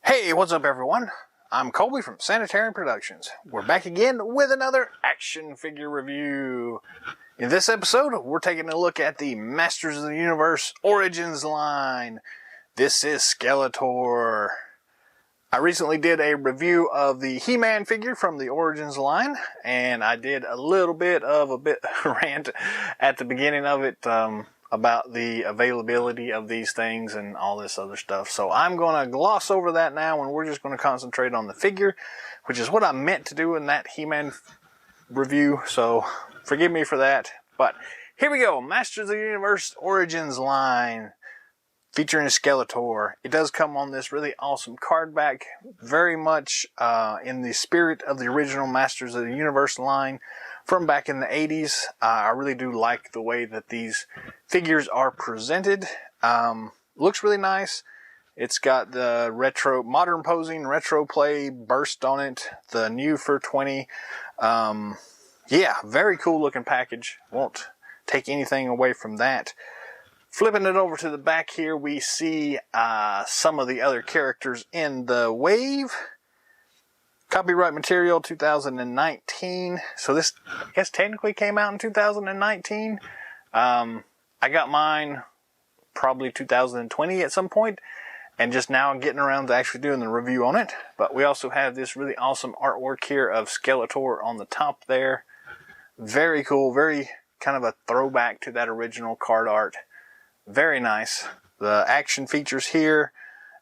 Hey, what's up everyone? I'm Colby from Sanitary Productions. We're back again with another action figure review. In this episode, we're taking a look at the Masters of the Universe Origins line. This is Skeletor. I recently did a review of the He-Man figure from the Origins line, and I did a little bit of a rant at the beginning of it, about the availability of these things and all this other stuff. So I'm going to gloss over that now, and we're just going to concentrate on the figure, which is what I meant to do in that He-Man review. So forgive me for that. But here we go. Masters of the Universe Origins line featuring Skeletor. It does come on this really awesome card back, very much in the spirit of the original Masters of the Universe line from back in the 80s. I really do like the way that these figures are presented. Looks really nice. It's got the retro, modern posing, retro play burst on it. The new for 20. Yeah, very cool looking package. Won't take anything away from that. Flipping it over to the back here, we see some of the other characters in the wave. Copyright material 2019. So this, I guess, technically came out in 2019. I got mine probably 2020 at some point, and just now I'm getting around to actually doing the review on it. But we also have this really awesome artwork here of Skeletor on the top there. Very cool, very kind of a throwback to that original card art. Very nice. The action features here,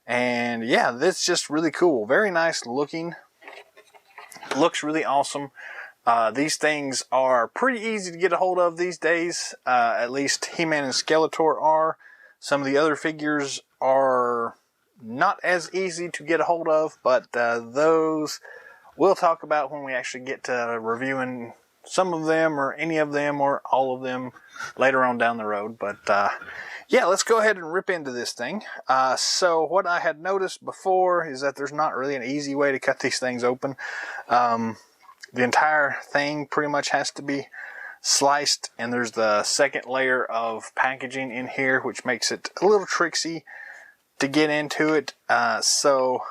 and yeah, this is just really cool. Very nice looking. Looks really awesome. These things are pretty easy to get a hold of these days. At least He-Man and Skeletor are. Some of the other figures are not as easy to get a hold of, but those we'll talk about when we actually get to reviewing some of them, or any of them, or all of them later on down the road. But yeah, let's go ahead and rip into this thing. So what I had noticed before is that there's not really an easy way to cut these things open. The entire thing pretty much has to be sliced, and there's the second layer of packaging in here, which makes it a little tricksy to get into it. So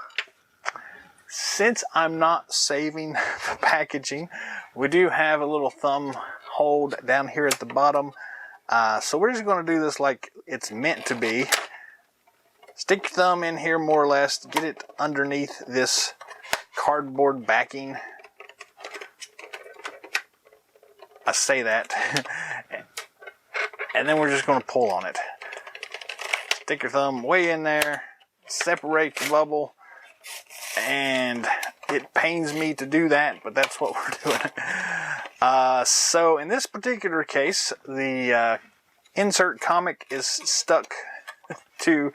since I'm not saving the packaging, we do have a little thumb hold down here at the bottom. So we're just going to do this like it's meant to be. Stick your thumb in here more or less, get it underneath this cardboard backing. I say that. And then we're just going to pull on it. Stick your thumb way in there, separate the bubble, and it pains me to do that, but that's what we're doing. So in this particular case, the insert comic is stuck to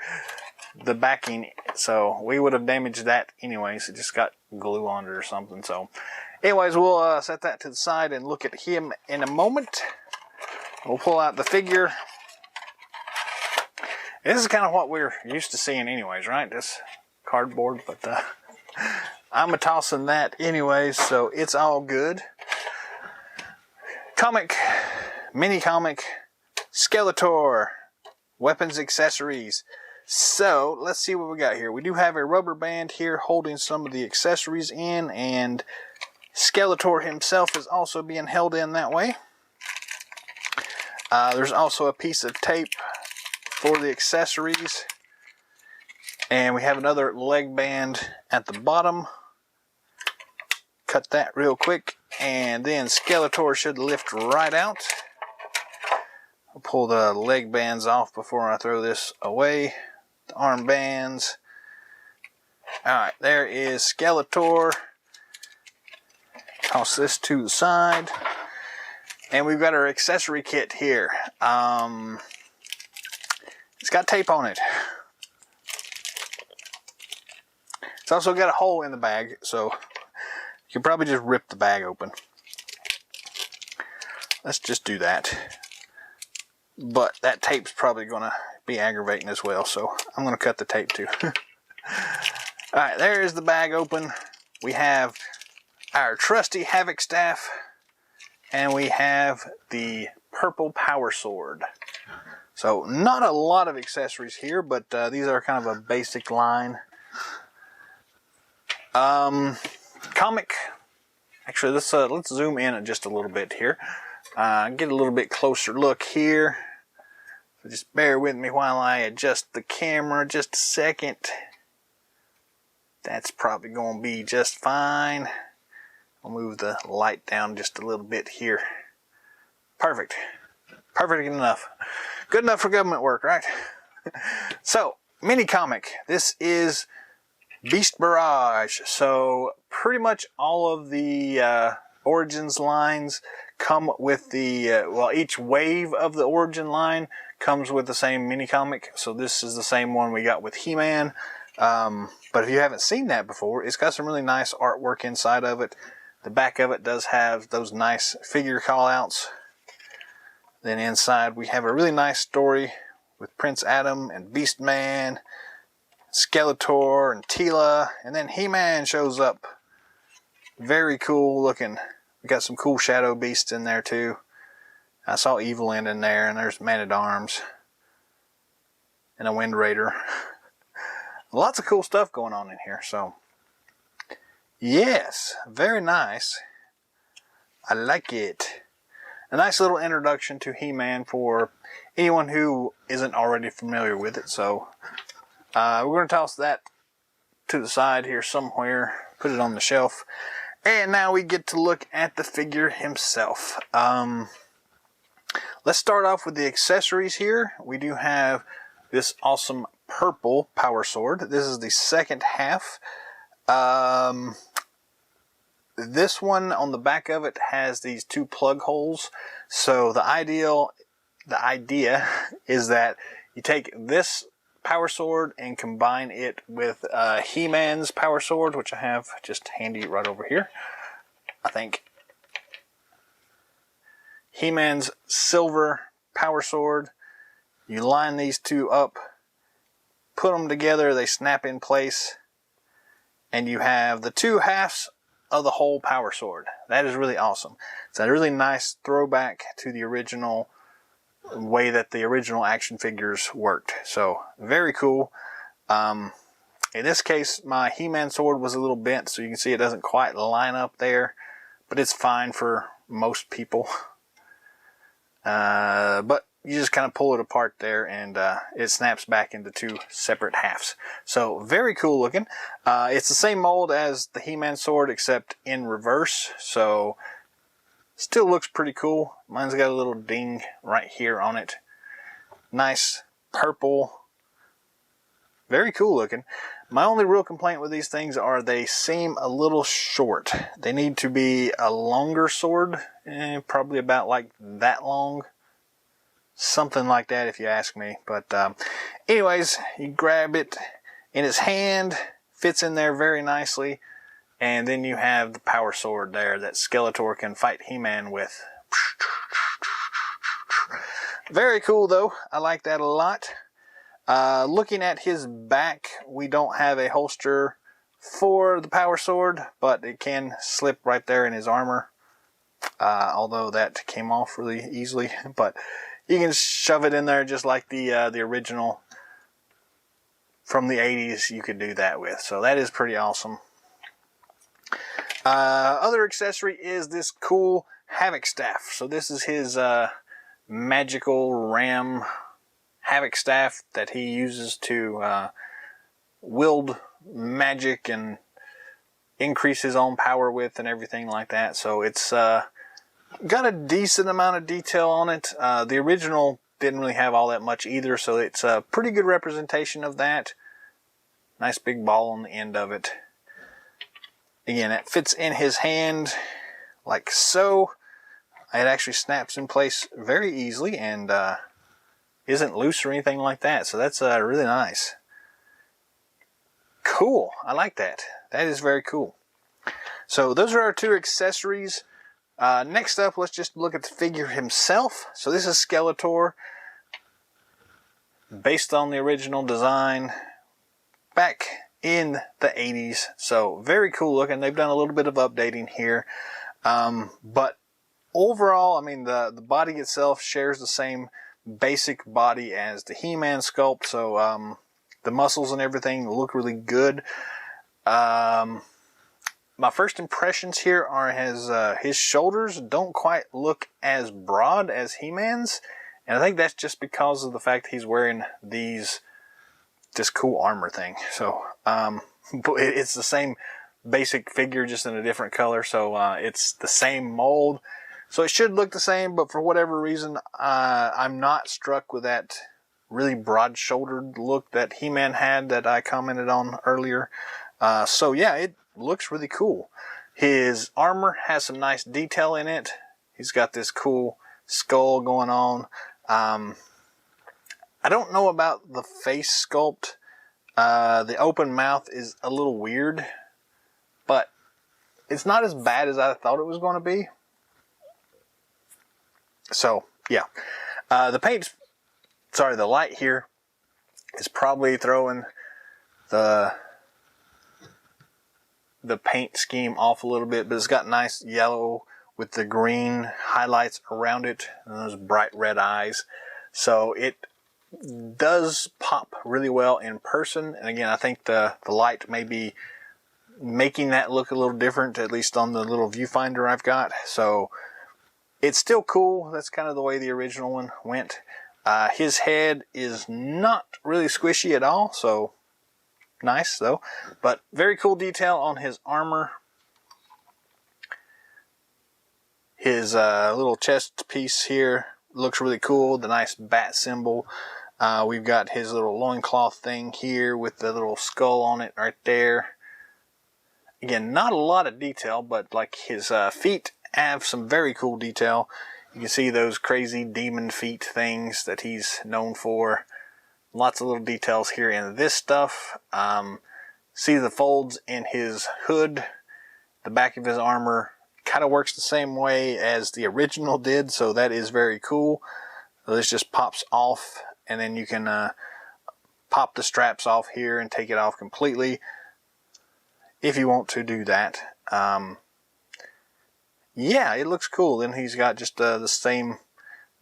the backing, so we would have damaged that anyways. It just got glue on it or something. So anyways, we'll set that to the side and look at him in a moment. We'll pull out the figure. This is kind of what we're used to seeing anyways, right? This cardboard, but I'm tossing that anyways, so it's all good. Comic, mini comic, Skeletor, weapons, accessories. So let's see what we got here. We do have a rubber band here holding some of the accessories in, and Skeletor himself is also being held in that way. There's also a piece of tape for the accessories. And we have another leg band at the bottom. Cut that real quick, and then Skeletor should lift right out. I'll pull the leg bands off before I throw this away. The arm bands. Alright, there is Skeletor. Toss this to the side. And we've got our accessory kit here. It's got tape on it. It's also got a hole in the bag, so you can probably just rip the bag open. Let's just do that. But that tape's probably going to be aggravating as well, so I'm going to cut the tape too. Alright, there is the bag open. We have our trusty Hammock Staff, and we have the purple power sword. So not a lot of accessories here, but these are kind of a basic line. Comic. Actually, let's zoom in just a little bit here. Get a little bit closer look here. So just bear with me while I adjust the camera just a second. That's probably going to be just fine. I'll move the light down just a little bit here. Perfect. Perfect enough. Good enough for government work, right? So, mini comic. This is Beast Barrage. So, pretty much all of the Origins lines come with the, well, each wave of the Origin line comes with the same mini comic. So, this is the same one we got with He-Man. But if you haven't seen that before, it's got some really nice artwork inside of it. The back of it does have those nice figure callouts. Then inside we have a really nice story with Prince Adam and Beastman, Skeletor and Teela, and then He-Man shows up. Very cool looking. We got some cool shadow beasts in there too. I saw Evelyn in there, and there's Man-at-Arms and a Wind Raider. Lots of cool stuff going on in here. So, yes, very nice. I like it. A nice little introduction to He-Man for anyone who isn't already familiar with it. So, we're going to toss that to the side here somewhere, put it on the shelf. And now we get to look at the figure himself. Let's start off with the accessories here. We do have this awesome purple power sword. This is the second half. This one on the back of it has these two plug holes. So the idea is that you take this power sword and combine it with He-Man's power sword, which I have just handy right over here. I think He-Man's silver power sword. You line these two up, put them together, they snap in place, and you have the two halves of the whole power sword. That is really awesome. It's a really nice throwback to the original way that the original action figures worked. So, very cool. In this case, my He-Man sword was a little bent, so you can see it doesn't quite line up there, but it's fine for most people. But you just kind of pull it apart there, and it snaps back into two separate halves. So, very cool looking. It's the same mold as the He-Man sword, except in reverse. So, still looks pretty cool. Mine's got a little ding right here on it. Nice purple. Very cool looking. My only real complaint with these things are they seem a little short. They need to be a longer sword. Probably about like that long. Something like that if you ask me. But anyways, you grab it in his hand. Fits in there very nicely. And then you have the power sword there that Skeletor can fight He-Man with. Very cool though. I like that a lot. Looking at his back, we don't have a holster for the power sword, but it can slip right there in his armor. Although that came off really easily. But you can shove it in there just like the original from the 80s you could do that with. So that is pretty awesome. Other accessory is this cool Hammock Staff. So this is his magical ram Hammock Staff that he uses to wield magic and increase his own power with and everything like that. So it's got a decent amount of detail on it. The original didn't really have all that much either, so it's a pretty good representation of that. Nice big ball on the end of it. Again, it fits in his hand like so. It actually snaps in place very easily and isn't loose or anything like that. So that's really nice. Cool. I like that. That is very cool. So those are our two accessories. Next up, let's just look at the figure himself. So this is Skeletor, based on the original design back in the 80s. So very cool looking. They've done a little bit of updating here. But overall, I mean, the body itself shares the same basic body as the He-Man sculpt. So the muscles and everything look really good. my first impressions here are his shoulders don't quite look as broad as He-Man's, and I think that's just because of the fact that he's wearing this cool armor thing. So it's the same basic figure, just in a different color. So it's the same mold, so it should look the same. But for whatever reason, I'm not struck with that really broad-shouldered look that He-Man had that I commented on earlier. So yeah, it looks really cool. His armor has some nice detail in it. He's got this cool skull going on. I don't know about the face sculpt. The open mouth is a little weird, but it's not as bad as I thought it was going to be. So yeah, the light here is probably throwing the paint scheme off a little bit, but it's got nice yellow with the green highlights around it and those bright red eyes. So it does pop really well in person. And again, I think the light may be making that look a little different, at least on the little viewfinder I've got. So it's still cool. That's kind of the way the original one went. His head is not really squishy at all, so nice though. But very cool detail on his armor. His little chest piece here looks really cool. The nice bat symbol. We've got his little loincloth thing here with the little skull on it right there. Again, not a lot of detail, but like his feet have some very cool detail. You can see those crazy demon feet things that he's known for. Lots of little details here in this stuff. See the folds in his hood. The back of his armor kind of works the same way as the original did, so that is very cool. So this just pops off, and then you can pop the straps off here and take it off completely if you want to do that. Yeah, it looks cool. Then he's got just the same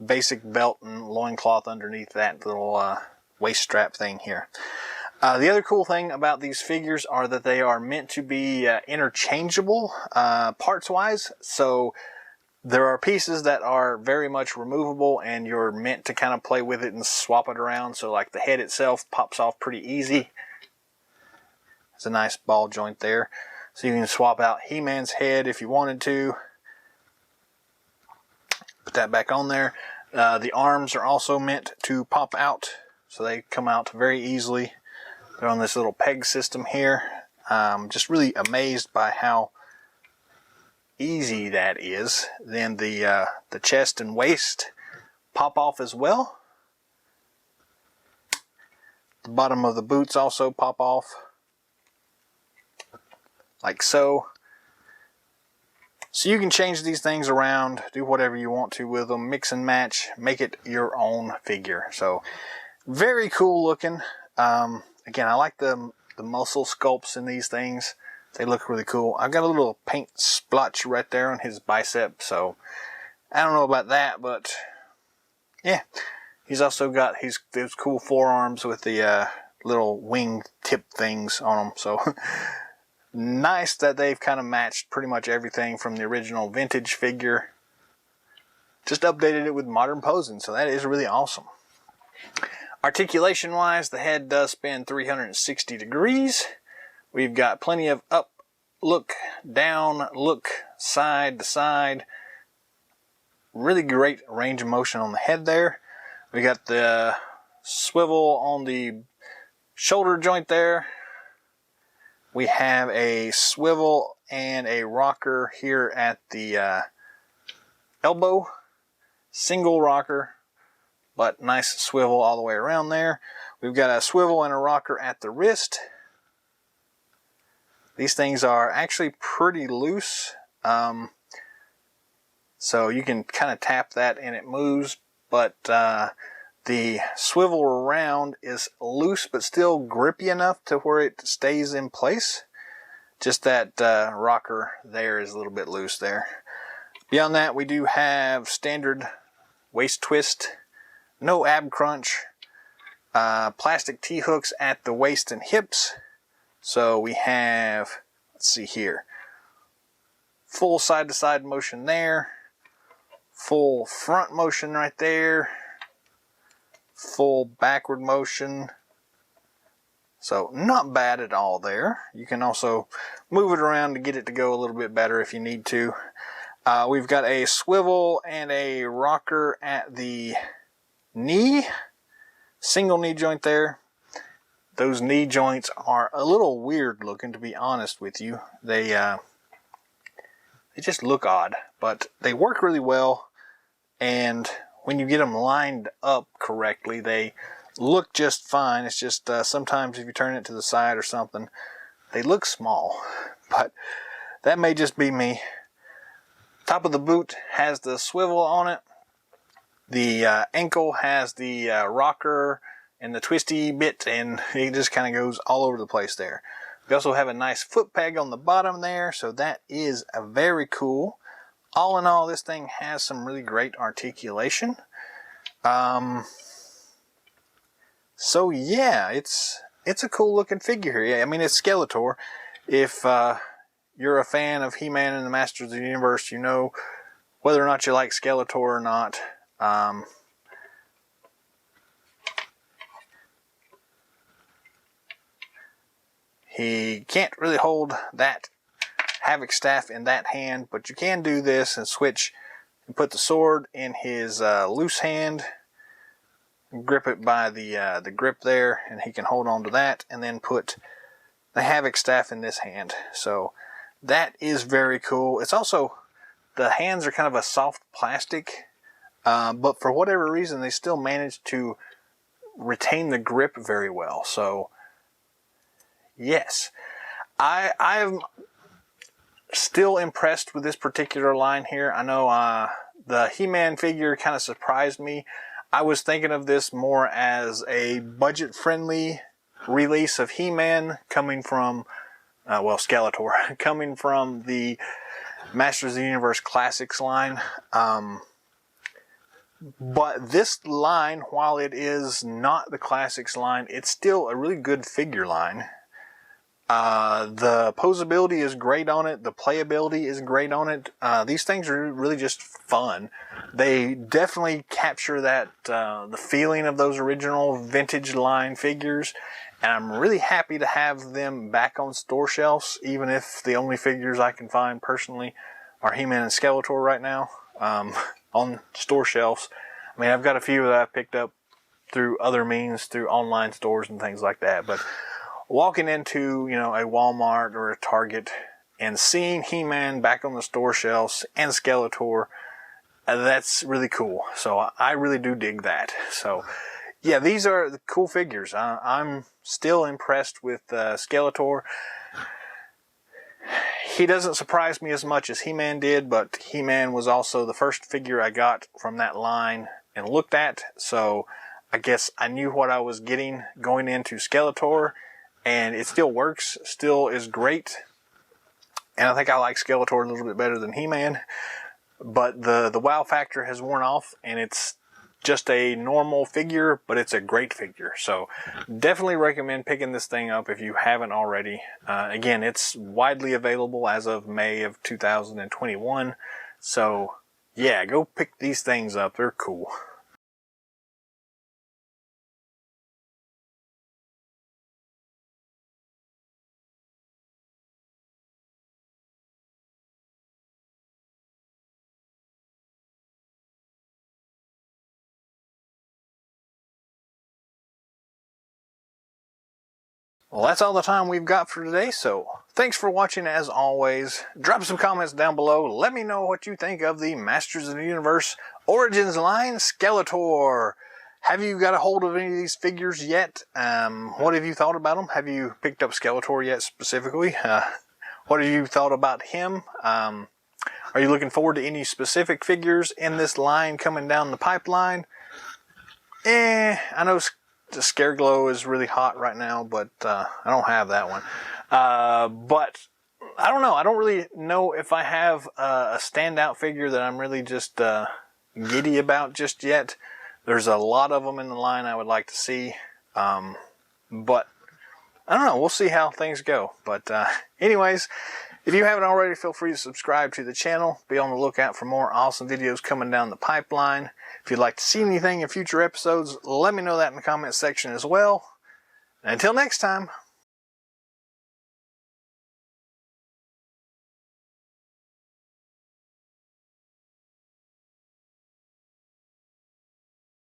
basic belt and loincloth underneath that little waist strap thing here. The other cool thing about these figures are that they are meant to be interchangeable parts-wise. So there are pieces that are very much removable, and you're meant to kind of play with it and swap it around. So like the head itself pops off pretty easy. It's a nice ball joint there. So you can swap out He-Man's head if you wanted to. Put that back on there. The arms are also meant to pop out, so they come out very easily. They're on this little peg system here. Just really amazed by how easy that is. Then the chest and waist pop off as well. The bottom of the boots also pop off, like so. So you can change these things around, do whatever you want to with them, mix and match, make it your own figure. So very cool looking. Again, I like the muscle sculpts in these things. They look really cool. I've got a little paint splotch right there on his bicep, so I don't know about that, but yeah. He's also got those cool forearms with the little wing tip things on them. So nice that they've kind of matched pretty much everything from the original vintage figure. Just updated it with modern posing, so that is really awesome. Articulation wise, the head does spin 360 degrees. We've got plenty of up look, down look, side to side. Really great range of motion on the head there. We got the swivel on the shoulder joint there. We have a swivel and a rocker here at the elbow. Single rocker, but nice swivel all the way around there. We've got a swivel and a rocker at the wrist. These things are actually pretty loose. So you can kind of tap that and it moves, but the swivel around is loose but still grippy enough to where it stays in place. Just that rocker there is a little bit loose there. Beyond that, we do have standard waist twist, no ab crunch, plastic T-hooks at the waist and hips. So we have, let's see here, full side-to-side motion there, full front motion right there, full backward motion. So not bad at all there. You can also move it around to get it to go a little bit better if you need to. We've got a swivel and a rocker at the knee, single knee joint there. Those knee joints are a little weird looking, to be honest with you. They just look odd, but they work really well, and when you get them lined up correctly, they look just fine. It's just sometimes if you turn it to the side or something, they look small, but that may just be me. Top of the boot has the swivel on it. The ankle has the rocker and the twisty bit, and it just kind of goes all over the place there. We also have a nice foot peg on the bottom there, so that is very cool. All in all, this thing has some really great articulation. So yeah, it's a cool looking figure here. Yeah, I mean, it's Skeletor. If you're a fan of He-Man and the Masters of the Universe, you know whether or not you like Skeletor or not. He can't really hold that Hammock Staff in that hand, but you can do this and switch and put the sword in his loose hand, grip it by the grip there, and he can hold on to that, and then put the Hammock Staff in this hand. So that is very cool. It's also, the hands are kind of a soft plastic, but for whatever reason they still manage to retain the grip very well. So yes, I'm still impressed with this particular line here. I know the He-Man figure kind of surprised me. I was thinking of this more as a budget-friendly release of He-Man coming from, well, Skeletor, coming from the Masters of the Universe Classics line. But this line, while it is not the Classics line, it's still a really good figure line. The posability is great on it. The playability is great on it. These things are really just fun. They definitely capture that the feeling of those original vintage line figures. And I'm really happy to have them back on store shelves, even if the only figures I can find personally are He-Man and Skeletor right now on store shelves. I mean, I've got a few that I've picked up through other means, through online stores and things like that. But walking into, you know, a Walmart or a Target and seeing He-Man back on the store shelves and Skeletor, that's really cool. So I really do dig that. So yeah, these are the cool figures. I'm still impressed with Skeletor. He doesn't surprise me as much as He-Man did, but He-Man was also the first figure I got from that line and looked at. So I guess I knew what I was getting going into Skeletor. And it still works, still is great. And I think I like Skeletor a little bit better than He-Man. But the wow factor has worn off, and it's just a normal figure, but it's a great figure. So definitely recommend picking this thing up if you haven't already. Again, it's widely available as of May of 2021. So yeah, go pick these things up. They're cool. Well, that's all the time we've got for today, so thanks for watching as always. Drop some comments down below. Let me know what you think of the Masters of the Universe Origins line Skeletor. Have you got a hold of any of these figures yet? What have you thought about them? Have you picked up Skeletor yet specifically? What have you thought about him? Are you looking forward to any specific figures in this line coming down the pipeline? I know the Scareglow is really hot right now, but I don't have that one. But I don't know. I don't really know if I have a standout figure that I'm really just giddy about just yet. There's a lot of them in the line I would like to see. But I don't know. We'll see how things go. But anyways, If you haven't already, feel free to subscribe to the channel. Be on the lookout for more awesome videos coming down the pipeline. If you'd like to see anything in future episodes, let me know that in the comments section as well. And until next time,